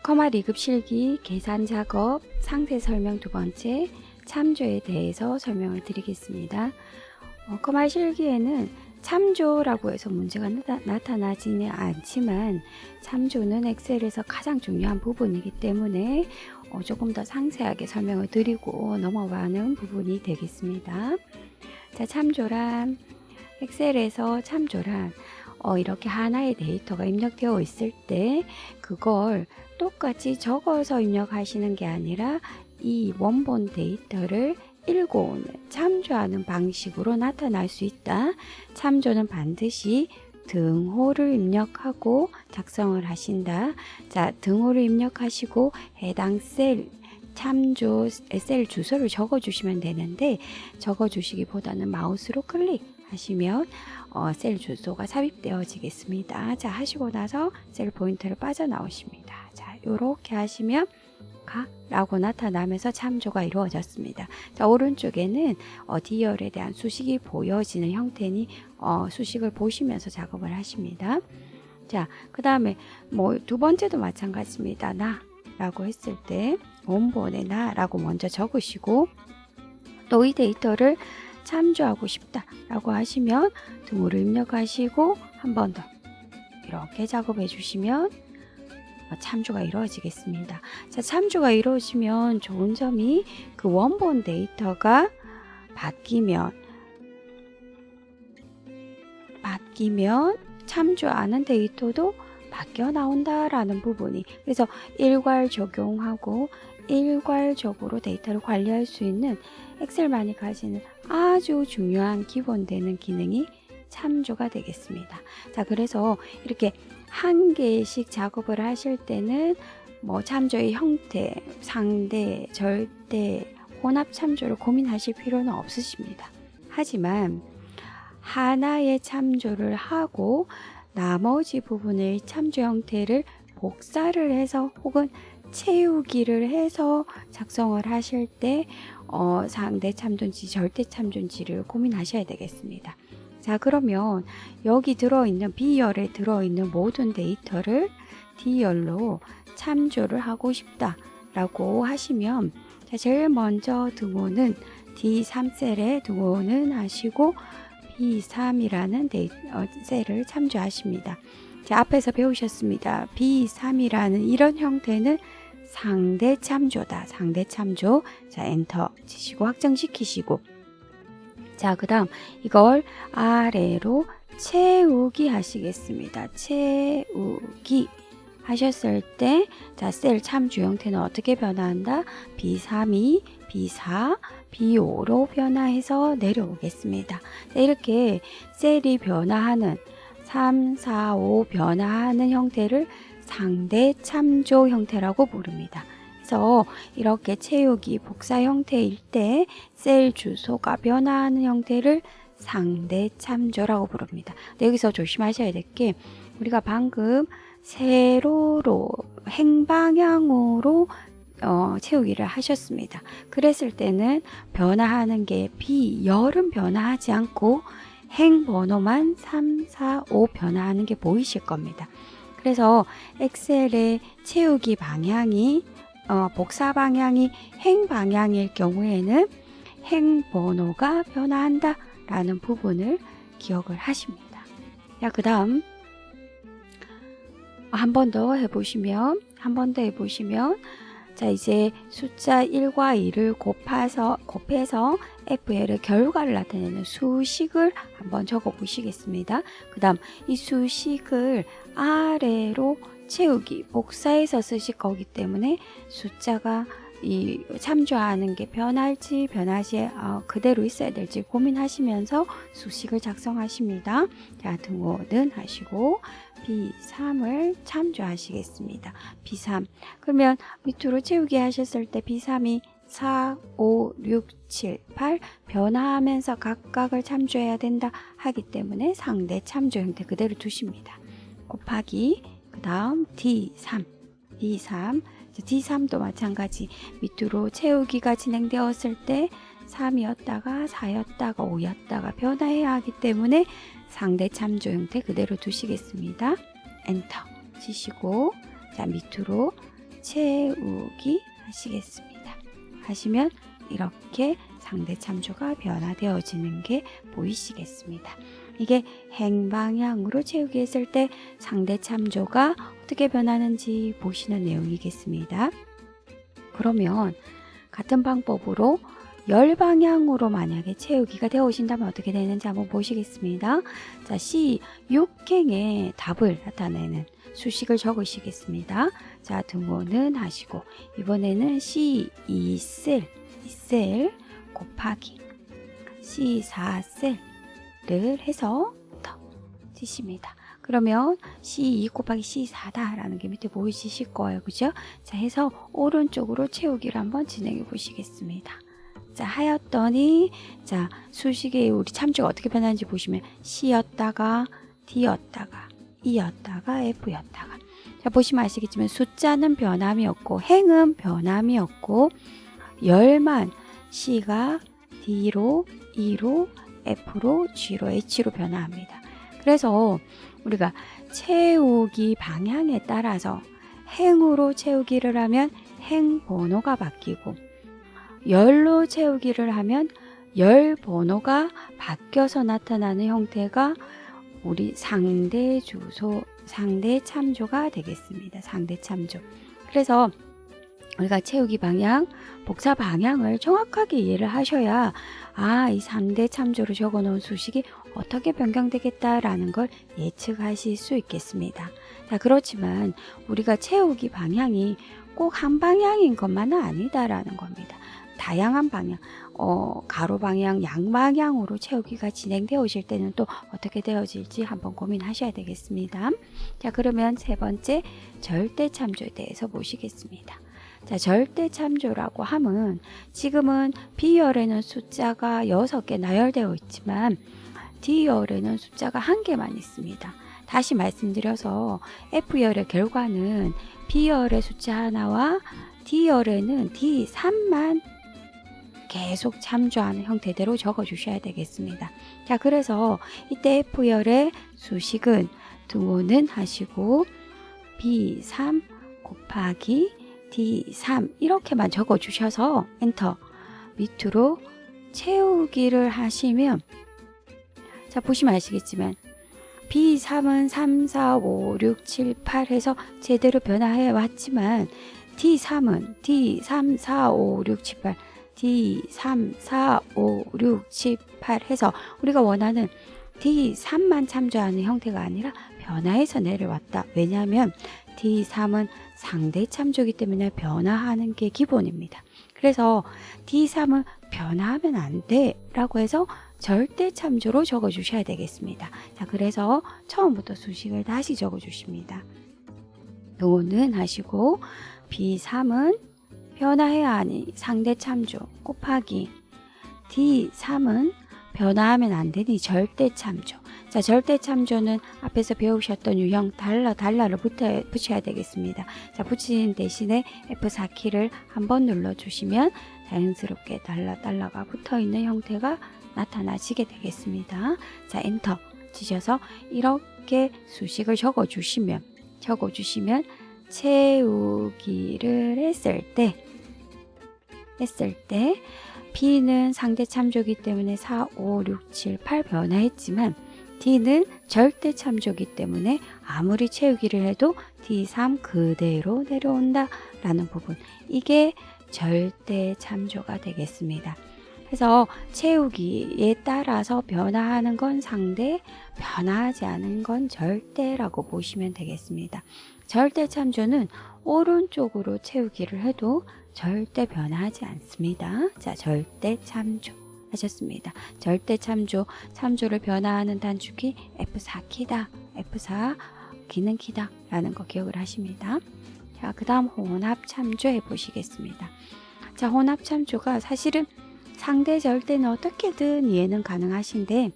커마 2급 실기 계산 작업 상세 설명 두 번째 참조에 대해서 설명을 드리겠습니다. 커마 실기에는 참조라고 해서 문제가 나타나지는 않지만 참조는 엑셀에서 가장 중요한 부분이기 때문에 조금 더 상세하게 설명을 드리고 넘어가는 부분이 되겠습니다. 자, 참조란 엑셀에서 참조란 이렇게 하나의 데이터가 입력되어 있을 때 그걸 똑같이 적어서 입력하시는 게 아니라 이 원본 데이터를 읽어오는 참조하는 방식으로 나타날 수 있다. 참조는 반드시 등호를 입력하고 작성을 하신다. 자, 등호를 입력하시고 해당 셀 참조 셀 주소를 적어 주시면 되는데 적어 주시기보다는 마우스로 클릭하시면 셀 주소가 삽입되어지겠습니다. 자, 하시고 나서 셀 포인트를 빠져나오십니다. 자, 요렇게 하시면 라고 나타나면서 참조가 이루어졌습니다. 자, 오른쪽에는 디열에 대한 수식이 보여지는 형태니 수식을 보시면서 작업을 하십니다. 자, 그 다음에 두 번째도 마찬가지입니다. 나 라고 했을 때 원본에 나 라고 먼저 적으시고 또 이 데이터를 참조하고 싶다 라고 하시면 등호를 입력하시고 한 번 더 이렇게 작업해 주시면 참조가 이루어지겠습니다. 자, 참조가 이루어지면 좋은 점이 그 원본 데이터가 바뀌면 참조하는 데이터도 바뀌어 나온다라는 부분이, 그래서 일괄 적용하고 일괄적으로 데이터를 관리할 수 있는 엑셀만이 가지는 아주 중요한 기본되는 기능이 참조가 되겠습니다. 자, 그래서 이렇게 한 개씩 작업을 하실 때는 참조의 형태, 상대, 절대, 혼합 참조를 고민하실 필요는 없으십니다. 하지만 하나의 참조를 하고 나머지 부분의 참조 형태를 복사를 해서 혹은 채우기를 해서 작성을 하실 때 상대 참조인지 절대 참조인지를 고민하셔야 되겠습니다. 자, 그러면 여기 들어있는 B열에 들어있는 모든 데이터를 D열로 참조를 하고 싶다 라고 하시면, 자, 제일 먼저 등호는 D3셀에 등호는 하시고 B3이라는 셀을 참조하십니다. 자, 앞에서 배우셨습니다. B3이라는 이런 형태는 상대 참조다. 상대 참조. 자, 엔터 치시고 확정시키시고, 자, 그 다음 이걸 아래로 채우기 하시겠습니다. 채우기 하셨을 때, 자, 셀 참조 형태는 어떻게 변화한다? B3이 B4, B5로 변화해서 내려오겠습니다. 자, 이렇게 셀이 변화하는 3, 4, 5 변화하는 형태를 상대 참조 형태라고 부릅니다. 그래서 이렇게 채우기 복사 형태일 때 셀 주소가 변화하는 형태를 상대 참조라고 부릅니다. 여기서 조심하셔야 될 게, 우리가 방금 세로로 행방향으로 채우기를 하셨습니다. 그랬을 때는 변화하는 게 B열은 변화하지 않고 행 번호만 3, 4, 5 변화하는 게 보이실 겁니다. 그래서 엑셀의 채우기 방향이 복사 방향이 행 방향일 경우에는 행 번호가 변화한다 라는 부분을 기억을 하십니다. 자, 그 다음 한 번 더 해보시면 자, 이제 숫자 1과 2를 곱해서 FL의 결과를 나타내는 수식을 한번 적어 보시겠습니다. 그 다음 이 수식을 아래로 채우기, 복사해서 쓰실 거기 때문에 숫자가 참조하는 게 변할지 변하지 그대로 있어야 될지 고민하시면서 수식을 작성하십니다. 자, 등호는 하시고 B3을 참조하시겠습니다. B3. 그러면 밑으로 채우기 하셨을 때 B3이 4, 5, 6, 7, 8 변화하면서 각각을 참조해야 된다 하기 때문에 상대 참조 형태 그대로 두십니다. 곱하기 그 다음 D3. D3도 마찬가지 밑으로 채우기가 진행되었을 때 3이었다가 4였다가 5였다가 변화해야 하기 때문에 상대 참조 형태 그대로 두시겠습니다. 엔터 치시고, 자, 밑으로 채우기 하시겠습니다. 하시면 이렇게 상대 참조가 변화되어지는 게 보이시겠습니다. 이게 행방향으로 채우기 했을 때 상대 참조가 어떻게 변하는지 보시는 내용이겠습니다. 그러면 같은 방법으로 열방향으로 만약에 채우기가 되어진다면 어떻게 되는지 한번 보시겠습니다. 자, C6행의 답을 나타내는 수식을 적으시겠습니다. 자, 등호는 하시고 이번에는 C2셀 곱하기 C4셀을 해서 더 치십니다. 그러면 C2 곱하기 C4다 라는 게 밑에 보이실 거예요. 그죠? 자, 해서 오른쪽으로 채우기를 한번 진행해 보시겠습니다. 자, 하였더니 자, 수식의 우리 참조가 어떻게 변하는지 보시면 C였다가 D였다가 E였다가 F였다가 자, 보시면 아시겠지만 숫자는 변함이 없고 행은 변함이 없고 열만 C가 D로 E로 F로 G로 H로 변화합니다. 그래서 우리가 채우기 방향에 따라서 행으로 채우기를 하면 행 번호가 바뀌고 열로 채우기를 하면 열 번호가 바뀌어서 나타나는 형태가 우리 상대 주소, 상대 참조가 되겠습니다. 상대 참조. 그래서 우리가 채우기 방향, 복사 방향을 정확하게 이해를 하셔야 이 상대 참조로 적어 놓은 수식이 어떻게 변경되겠다라는 걸 예측하실 수 있겠습니다. 자, 그렇지만 우리가 채우기 방향이 꼭 한 방향인 것만은 아니다라는 겁니다. 다양한 방향, 가로 방향, 양방향으로 채우기가 진행되어질 때는 또 어떻게 되어질지 한번 고민하셔야 되겠습니다. 자, 그러면 세 번째 절대 참조에 대해서 보시겠습니다. 자, 절대 참조라고 함은 지금은 B열에는 숫자가 6개 나열되어 있지만 D열에는 숫자가 1개만 있습니다. 다시 말씀드려서 F열의 결과는 B열의 숫자 하나와 D열에는 D3만 계속 참조하는 형태대로 적어주셔야 되겠습니다. 자, 그래서 이때 F열의 수식은 등호는 하시고 B3 곱하기 D3 이렇게만 적어주셔서 엔터 밑으로 채우기를 하시면 자, 보시면 아시겠지만 B3은 3, 4, 5, 6, 7, 8 해서 제대로 변화해 왔지만 D3은 D3, 4, 5, 6, 7, 8 D3, 4, 5, 6, 7, 8 해서 우리가 원하는 D3만 참조하는 형태가 아니라 변화해서 내려왔다. 왜냐하면 D3은 상대 참조이기 때문에 변화하는 게 기본입니다. 그래서 D3은 변화하면 안 돼 라고 해서 절대 참조로 적어 주셔야 되겠습니다. 자, 그래서 처음부터 수식을 다시 적어 주십니다. 노는 하시고 B3은 변화해야 하니 상대 참조 곱하기 D3은 변화하면 안 되니 절대 참조. 자, 절대 참조는 앞에서 배우셨던 유형 달러를 붙여야 되겠습니다. 자, 붙이는 대신에 F4키를 한번 눌러주시면 자연스럽게 달러가 붙어있는 형태가 나타나시게 되겠습니다. 자, 엔터 치셔서 이렇게 수식을 적어주시면 채우기를 했을 때 B는 상대 참조기 때문에 4, 5, 6, 7, 8 변화했지만 D는 절대 참조기 때문에 아무리 채우기를 해도 D3 그대로 내려온다 라는 부분, 이게 절대 참조가 되겠습니다. 그래서 채우기에 따라서 변화하는 건 상대, 변화하지 않은 건 절대라고 보시면 되겠습니다. 절대 참조는 오른쪽으로 채우기를 해도 절대 변화하지 않습니다. 자, 절대 참조 하셨습니다. 절대 참조를 변화하는 단축키 F4키다. F4 기능 키다 라는 거 기억을 하십니다. 자, 그 다음 혼합 참조 해보시겠습니다. 자, 혼합 참조가 사실은 상대 절대는 어떻게든 이해는 가능하신데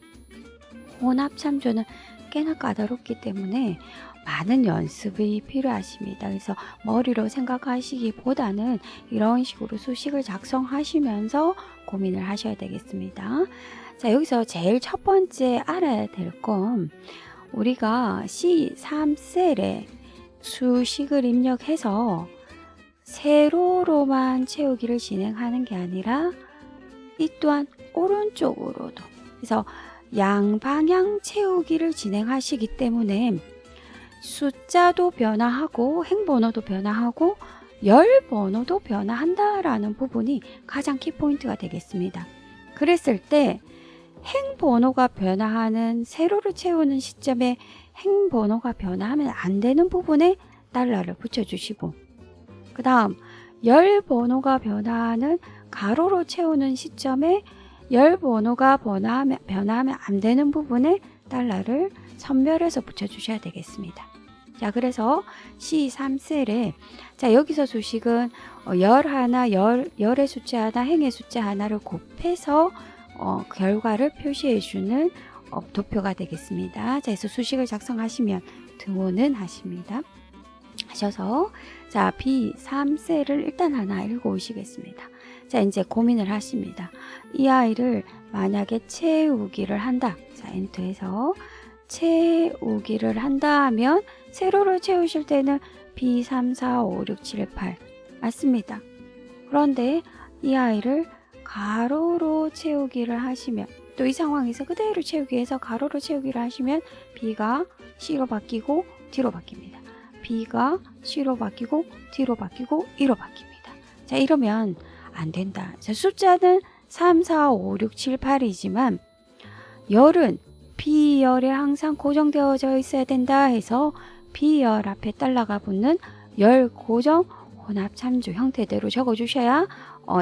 혼합 참조는 꽤나 까다롭기 때문에 많은 연습이 필요하십니다. 그래서 머리로 생각하시기보다는 이런 식으로 수식을 작성하시면서 고민을 하셔야 되겠습니다. 자, 여기서 제일 첫 번째 알아야 될 건 우리가 C3셀에 수식을 입력해서 세로로만 채우기를 진행하는 게 아니라 이 또한 오른쪽으로도, 그래서 양방향 채우기를 진행하시기 때문에 숫자도 변화하고 행번호도 변화하고 열 번호도 변화한다라는 부분이 가장 키포인트가 되겠습니다. 그랬을 때 행번호가 변화하는, 세로를 채우는 시점에 행번호가 변화하면 안 되는 부분에 달러를 붙여주시고, 그 다음 열 번호가 변화하는 가로로 채우는 시점에 열 번호가 변화하면 안 되는 부분에 달러를 선별해서 붙여주셔야 되겠습니다. 자, 그래서 C3셀에, 자, 여기서 수식은 열의 숫자 하나, 행의 숫자 하나를 곱해서 결과를 표시해주는 도표가 되겠습니다. 자, 그래서 수식을 작성하시면 등호는 하십니다. 하셔서, 자, B3셀을 일단 하나 읽어 오시겠습니다. 자, 이제 고민을 하십니다. 이 아이를 만약에 채우기를 한다. 자, 엔터해서 채우기를 한다 하면 세로를 채우실 때는 B 3, 4, 5, 6, 7, 8 맞습니다. 그런데 이 아이를 가로로 채우기를 하시면, 또 이 상황에서 그대로 채우기 해서 가로로 채우기를 하시면 B가 C로 바뀌고 D로 바뀝니다. B가 C로 바뀌고 D로 바뀌고 E로 바뀝니다. 자, 이러면 안 된다. 자, 숫자는 3, 4, 5, 6, 7, 8이지만 열은 B열에 항상 고정되어져 있어야 된다 해서 B열 앞에 달러가 붙는 열 고정 혼합 참조 형태대로 적어주셔야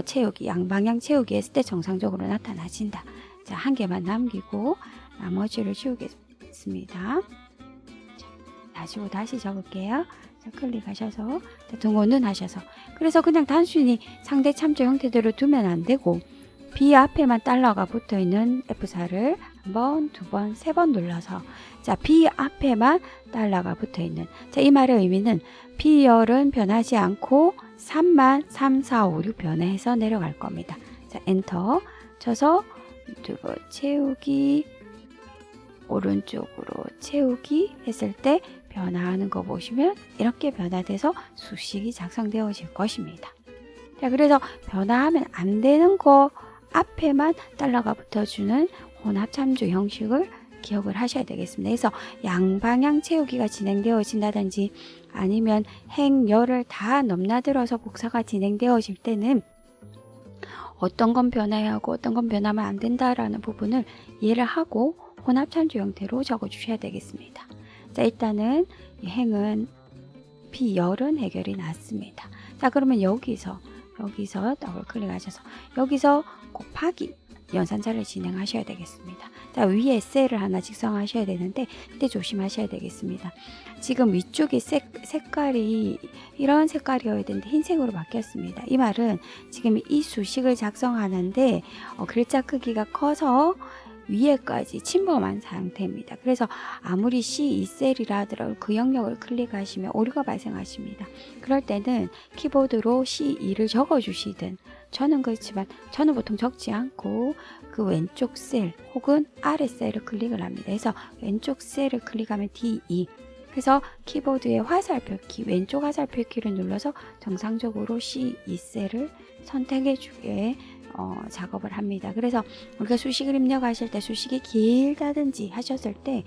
채우기, 양방향 채우기 했을 때 정상적으로 나타나진다. 자, 한 개만 남기고 나머지를 지우겠습니다. 자, 가지고 다시 적을게요. 자, 클릭하셔서 등호는 하셔서, 그래서 그냥 단순히 상대 참조 형태대로 두면 안 되고 B 앞에만 달러가 붙어있는 F4를 한 번, 두 번, 세 번 눌러서, 자, B 앞에만 달러가 붙어있는, 자, 이 말의 의미는 B열은 변하지 않고 3만 3, 4, 5, 6 변해서 내려갈 겁니다. 자, 엔터 쳐서 유튜브 채우기, 오른쪽으로 채우기 했을 때 변화하는 거 보시면 이렇게 변화돼서 수식이 작성되어질 것입니다. 자, 그래서 변화하면 안 되는 거 앞에만 달러가 붙어주는 혼합 참조 형식을 기억을 하셔야 되겠습니다. 그래서 양방향 채우기가 진행되어진다든지 아니면 행열을 다 넘나들어서 복사가 진행되어질 때는 어떤 건 변해야 하고 어떤 건 변하면 안 된다라는 부분을 이해를 하고 혼합 참조 형태로 적어 주셔야 되겠습니다. 자, 일단은 이 행은 B열은 해결이 났습니다. 자, 그러면 여기서 더블 클릭하셔서 여기서 곱하기 연산자를 진행하셔야 되겠습니다. 자, 위에 셀을 하나 직성하셔야 되는데 이때 조심하셔야 되겠습니다. 지금 위쪽에 색깔이 이런 색깔이어야 되는데 흰색으로 바뀌었습니다. 이 말은 지금 이 수식을 작성하는데 글자 크기가 커서 위에까지 침범한 상태입니다. 그래서 아무리 C2셀이라 하더라도 그 영역을 클릭하시면 오류가 발생하십니다. 그럴 때는 키보드로 C2를 적어주시든, 저는 그렇지만 저는 보통 적지 않고 그 왼쪽 셀 혹은 아래 셀을 클릭을 합니다. 그래서 왼쪽 셀을 클릭하면 D2, 그래서 키보드의 화살표 키, 왼쪽 화살표 키를 눌러서 정상적으로 C2셀을 선택해 주게 작업을 합니다. 그래서 우리가 수식을 입력하실 때 수식이 길다든지 하셨을 때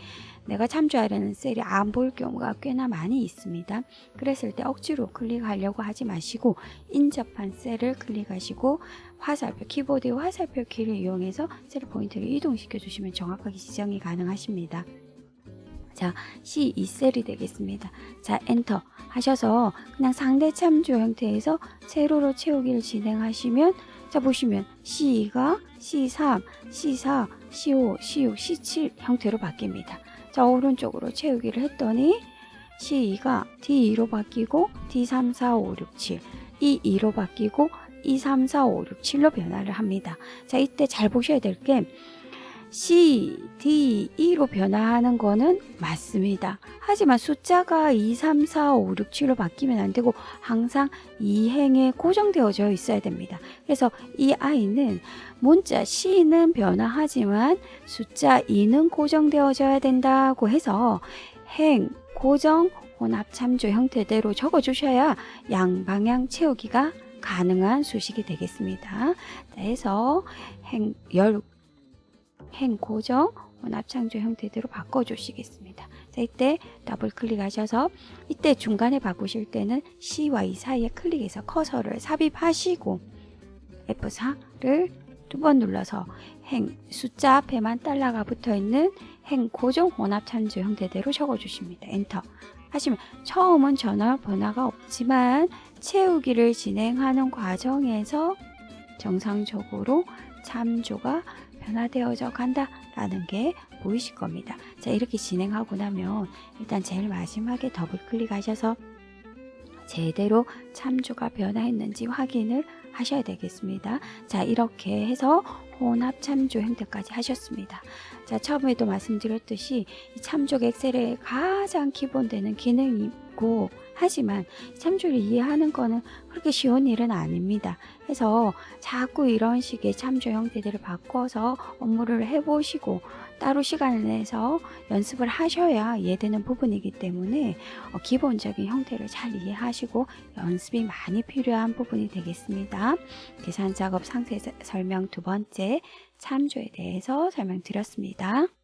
내가 참조하려는 셀이 안 보일 경우가 꽤나 많이 있습니다. 그랬을 때 억지로 클릭하려고 하지 마시고 인접한 셀을 클릭하시고 화살표, 키보드의 화살표 키를 이용해서 셀 포인트를 이동시켜 주시면 정확하게 지정이 가능하십니다. 자, C2셀이 되겠습니다. 자, 엔터 하셔서 그냥 상대 참조 형태에서 세로로 채우기를 진행하시면, 자, 보시면 C2가 C3, C4, C5, C6, C7 형태로 바뀝니다. 자, 오른쪽으로 채우기를 했더니 C2가 D2로 바뀌고 D3, 4, 5, 6, 7, E2로 바뀌고 E, 3, 4, 5, 6, 7로 변화를 합니다. 자, 이때 잘 보셔야 될 게 C, D, E로 변화하는 거는 맞습니다. 하지만 숫자가 2, 3, 4, 5, 6, 7로 바뀌면 안 되고 항상 이 행에 고정되어져 있어야 됩니다. 그래서 이 아이는 문자 C는 변화하지만 숫자 2는 고정되어져야 된다고 해서 행, 고정, 혼합 참조 형태대로 적어주셔야 양방향 채우기가 가능한 수식이 되겠습니다. 자, 해서 행 고정 혼합 참조 형태대로 바꿔주시겠습니다. 자, 이때 더블 클릭하셔서 이때 중간에 바꾸실 때는 C와 E 사이에 클릭해서 커서를 삽입하시고 F4를 두 번 눌러서 숫자 앞에만 달러가 붙어있는 행 고정 혼합 참조 형태대로 적어주십니다. 엔터 하시면 처음은 전혀 변화가 없지만 채우기를 진행하는 과정에서 정상적으로 참조가 변화되어져 간다라는 게 보이실 겁니다. 자, 이렇게 진행하고 나면 일단 제일 마지막에 더블 클릭하셔서 제대로 참조가 변화했는지 확인을 하셔야 되겠습니다. 자, 이렇게 해서 혼합 참조 형태까지 하셨습니다. 자, 처음에도 말씀드렸듯이 이 참조가 엑셀의 가장 기본되는 기능이고 하지만 참조를 이해하는 거는 그렇게 쉬운 일은 아닙니다. 그래서 자꾸 이런 식의 참조 형태들을 바꿔서 업무를 해보시고 따로 시간을 내서 연습을 하셔야 이해되는 부분이기 때문에 기본적인 형태를 잘 이해하시고 연습이 많이 필요한 부분이 되겠습니다. 계산 작업 상세 설명 두 번째 참조에 대해서 설명드렸습니다.